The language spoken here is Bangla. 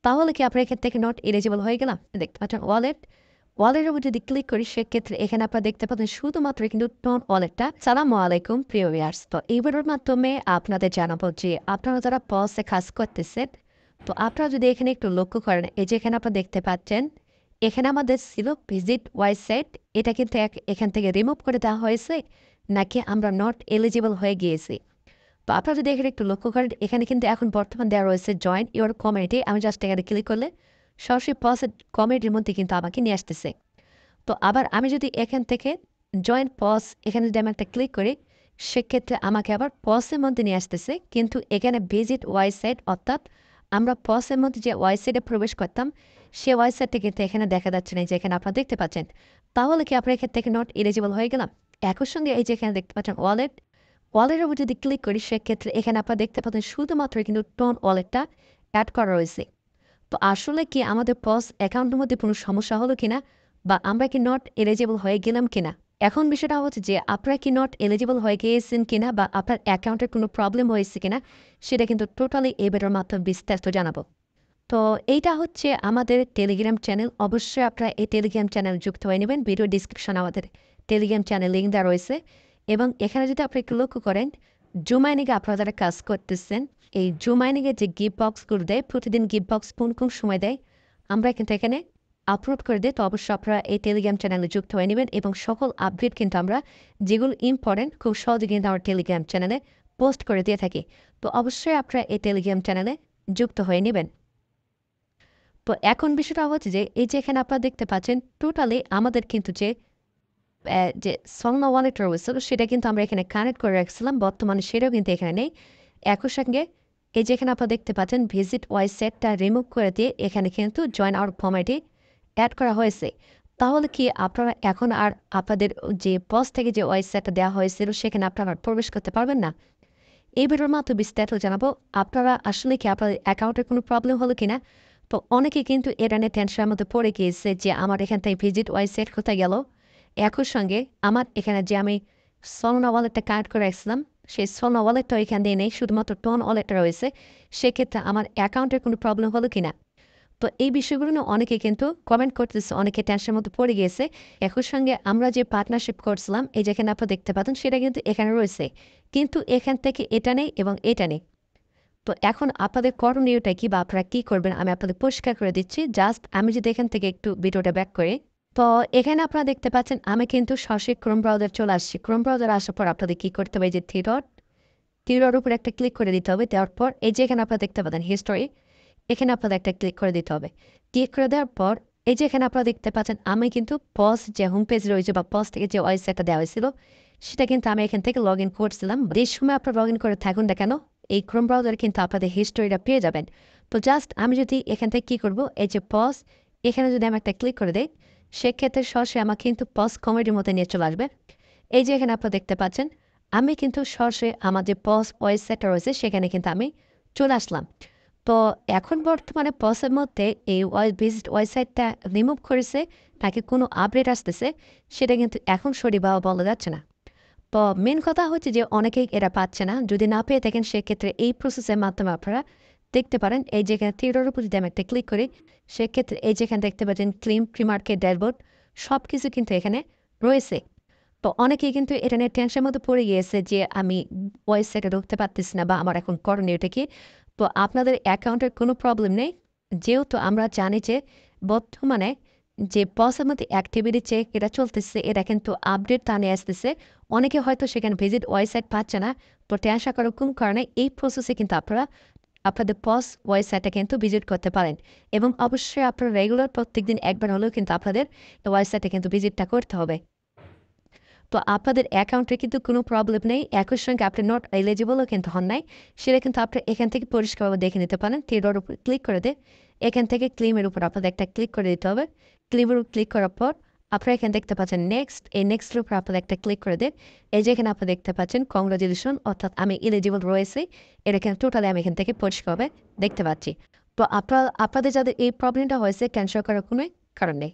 তাহলে কি আপনার এখান থেকে নট এলিজিবল হয়ে গেলাম? দেখতে পাচ্ছেন ওয়ালেটের উপর যদি ক্লিক করি সেক্ষেত্রে এখানে আপনারা দেখতে পাচ্ছেন শুধুমাত্র কিন্তু টোন ওয়ালেটটা। সালামু আলাইকুম প্রিয় ভিউয়ার্স। তো এই ভিডিওর মাধ্যমে আপনাদের জানাবো যে আপনারা যারা পজে কাজ করতেছেন, তো আপনারা যদি এখানে একটু লক্ষ্য করেন, এই যে এখানে আপনারা দেখতে পাচ্ছেন, এখানে আমাদের ছিল ভিজিট ওয়েবসাইট। এটা কিন্তু এখান থেকে রিমুভ করে দেওয়া হয়েছে, নাকি আমরা নট এলিজিবল হয়ে গিয়েছি। তো আপনারা যদি এখানে একটু লক্ষ্য করেন, এখানে কিন্তু এখন বর্তমান দেওয়া রয়েছে জয়েন ইউর কমিউনিটি। আমি জাস্ট এখানে ক্লিক করলে সরাসরি পজের কমিউনিটির মধ্যে কিন্তু আমাকে নিয়ে আসতেছে। তো আবার আমি যদি এখান থেকে জয়েন পজ এখানে যদি আমি একটা ক্লিক করি, সেক্ষেত্রে আমাকে আবার পজের মধ্যে নিয়ে আসতেছে। কিন্তু এখানে ভিজিট ওয়েবসাইট, অর্থাৎ আমরা পজের মধ্যে যে ওয়েবসাইটে প্রবেশ করতাম, সে ওয়েবসাইটটা কিন্তু এখানে দেখা যাচ্ছে না, যে এখানে আপনারা দেখতে পাচ্ছেন। তাহলে কি আপনার এখান থেকে নট এলিজিবল হয়ে গেলাম? একই সঙ্গে এই যে এখানে দেখতে পাচ্ছেন ওয়ালেটের উপর যদি ক্লিক করি সেক্ষেত্রে এখানে আপনারা দেখতে পাচ্ছেন শুধুমাত্র কিন্তু টোন ওয়ালেটটা অ্যাড করা রয়েছে। তো আসলে কি আমাদের পজ অ্যাকাউন্টের মধ্যে কোনো সমস্যা হলো কিনা, বা আমরা কি নট এলিজিবল হয়ে গেলাম কিনা? এখন বিষয়টা হচ্ছে যে আপনারা কি নট এলিজিবল হয়ে গিয়েছেন কিনা, বা আপনার অ্যাকাউন্টের কোনো প্রবলেম হয়েছে কিনা, সেটা কিন্তু টোটালি এই ভিডিওর মাধ্যমে বিস্তারিত জানাবো। তো এইটা হচ্ছে আমাদের টেলিগ্রাম চ্যানেল। অবশ্যই আপনারা এই টেলিগ্রাম চ্যানেল যুক্ত হয়ে নেবেন। ভিডিও ডিসক্রিপশনে আমাদের টেলিগ্রাম চ্যানেল লিঙ্ক দেওয়া রয়েছে। এবং এখানে যদি আপনি একটু লক্ষ্য করেন, জুমাইনিকে আপনারা যারা কাজ করতেছেন, এই জুমাইনিকে যে গিফট বক্সগুলো দেয়, প্রতিদিন গিফট বক্স কোন সময় দেয়, আমরা কিন্তু এখানে আপলোড করে দিই। তো অবশ্যই আপনারা এই টেলিগ্রাম চ্যানেলে যুক্ত হয়ে নেবেন, এবং সকল আপডেট কিন্তু আমরা যেগুলো ইম্পর্টেন্ট খুব সহজে কিন্তু আমার টেলিগ্রাম চ্যানেলে পোস্ট করে দিয়ে থাকি। তো অবশ্যই আপনারা এই টেলিগ্রাম চ্যানেলে যুক্ত হয়ে নেবেন। তো এখন বিষয়টা হচ্ছে যে এই যে এখানে আপনারা দেখতে পাচ্ছেন টোটালি আমাদের কিন্তু যে সলনা ওয়ালেট রয়েছিল সেটা কিন্তু আমরা এখানে কানেক্ট করে রাখছিলাম। বর্তমানে সেটাও কিন্তু এখানে নেই। একই সঙ্গে এই যে এখানে আপনারা দেখতে পাচ্ছেন ভিজিট ওয়েবসাইটটা রিমুভ করে দিয়ে এখানে কিন্তু জয়েন আওয়ার কমিউনিটি অ্যাড করা হয়েছে। তাহলে কি আপনারা এখন আর আপনাদের যে পজ থেকে যে ওয়েবসাইটটা দেওয়া হয়েছিল সেখানে আপনারা আর প্রবেশ করতে পারবেন না? এই ভিডিওর মাধ্যমে বিস্তারিত জানাবো। আপনারা আসলে কি আপনাদের অ্যাকাউন্টের কোনো প্রবলেম হলো কিনা? তো অনেকে কিন্তু এটা নিয়ে টেনশনের মধ্যে পড়ে গিয়েছে যে আমার এখান থেকে ভিজিট ওয়েবসাইট কোথায় গেল? একই সঙ্গে আমার এখানে যে আমি সলনা ওয়ালেটটা কানেক্ট করে রাখছিলাম, সেই সলনা ওয়ালেটটাও এখান দিয়ে নেই, শুধুমাত্র টোন ওয়ালেটটা রয়েছে। সেক্ষেত্রে আমার অ্যাকাউন্টের কোনো প্রবলেম হলো কিনা? তো এই বিষয়গুলো নিয়ে অনেকে কিন্তু কমেন্ট করতেছে, অনেকে টেনশনের মধ্যে পড়ে গিয়েছে। একই সঙ্গে আমরা যে পার্টনারশিপ করছিলাম, এই যেখানে আপনারা দেখতে পাচ্ছেন সেটা কিন্তু এখানে রয়েছে। কিন্তু এখান থেকে এটা নেই এবং এটা নেই। তো এখন আপনাদের করণীয়টা কি, বা আপনারা কী করবেন আমি আপনাদের পরিষ্কার করে দিচ্ছি। জাস্ট আমি যদি এখান থেকে একটু ভিডিওটা ব্যাক করি, তো এখানে আপনারা দেখতে পাচ্ছেন আমি কিন্তু সরাসরি ক্রোম ব্রাউজার চলে আসছি। ক্রোম ব্রাউজার আসার পর আপনাদের কী করতে হবে, যে থ্রি ডট উপরে একটা ক্লিক করে দিতে হবে। দেওয়ার পর এই যে এখানে আপনারা দেখতে পাবেন হিস্টোরি, এখানে আপনাদের একটা ক্লিক করে দিতে হবে। ক্লিক করে দেওয়ার পর এই যে এখানে আপনারা দেখতে পাচ্ছেন আমি কিন্তু পজ যে হোম পেজ রয়েছে বা পজ থেকে যে ওয়েবসাইটটা দেওয়া হয়েছিল সেটা কিন্তু আমি এখান থেকে লগ ইন করছিলাম। যে সময় আপনারা লগ ইন করে থাকুন না কেন, এই ক্রোম ব্রাউজারে কিন্তু আপনাদের হিস্টোরিটা পেয়ে যাবেন। তো জাস্ট আমি যদি এখান থেকে কী করবো, এই যে পজ, এখানে যদি আমি একটা ক্লিক করে দিই সেক্ষেত্রে সরাসরি আমার কিন্তু পজ কমেডির মধ্যে নিয়ে চলে আসবে। এই যে এখানে আপনারা দেখতে পাচ্ছেন আমি কিন্তু সরাসরি আমার যে পজ ওয়েবসাইটটা রয়েছে সেখানে কিন্তু আমি চলে আসলাম। তো এখন বর্তমানে পজের মধ্যে এই ভিজিট ওয়েবসাইটটা রিমুভ করেছে, নাকি কোনো আপডেট আসতেছে, সেটা কিন্তু এখন সঠিকভাবে বলা যাচ্ছে না। তো মেন কথা হচ্ছে যে অনেকেই এটা পাচ্ছে না। যদি না পেয়ে থাকেন সেক্ষেত্রে এই প্রসেসের মাধ্যমে আপনারা দেখতে পারেন। এই যেখানে থিয়েটারের উপর যদি আমি একটা ক্লিক করি সেক্ষেত্রে এই যেখানে দেখতে পাচ্ছেন ক্লিম প্রিমার্কেট ড্যাশবোর্ড সব কিছু কিন্তু এখানে রয়েছে। তো অনেকেই কিন্তু এটা নিয়ে টেনশনের মধ্যে পড়ে গিয়েছে যে আমি ওয়েবসাইটে ঢুকতে পারতেছি না, বা আমার এখন করণীয়টা কি? তো আপনাদের অ্যাকাউন্টের কোনো প্রবলেম নেই। যেহেতু আমরা জানি যে বর্তমানে যে পজের মধ্যে অ্যাক্টিভিটি চেক এটা চলতেছে, এটা কিন্তু আপডেট তা নিয়ে আসতেছে। অনেকে হয়তো সেখানে ভিজিট ওয়েবসাইট পাচ্ছে না। তো টেনশন করার কোন কারণে এই প্রসেসে কিন্তু আপনারা আপনাদের পজ ওয়েবসাইটটা কিন্তু ভিজিট করতে পারেন। এবং অবশ্যই আপনারা রেগুলার প্রত্যেকদিন একবার হলেও কিন্তু আপনাদের ওয়েবসাইটে কিন্তু ভিজিটটা করতে হবে। তো আপনাদের অ্যাকাউন্টে কিন্তু কোনো প্রবলেম নেই। একই সঙ্গে আপনি নট এলিজিবলও কিন্তু হন নাই। সেটা কিন্তু আপনি এখান থেকে পরিষ্কারভাবে দেখে নিতে পারেন। থ্রি-ডট উপর ক্লিক করে দিয়ে এখান থেকে ক্লেইমের উপর আপনাদের একটা ক্লিক করে দিতে হবে। ক্লেইমের উপর ক্লিক করার পর আপনারা এখানে দেখতে পাচ্ছেন নেক্সট। এই নেক্সটের উপর আপনাদের একটা ক্লিক করে দিন। এই যে এখানে আপনি দেখতে পাচ্ছেন কংগ্রাচুলেশন, অর্থাৎ আমি এলিজিবল রয়েছি। এটা কিন্তু টোটালি আমি এখান থেকে পরিষ্কারভাবে দেখতে পাচ্ছি। তো আপনাদের যাদের এই প্রবলেমটা হয়েছে ক্যান্সেল করার কোনো কারণ নেই।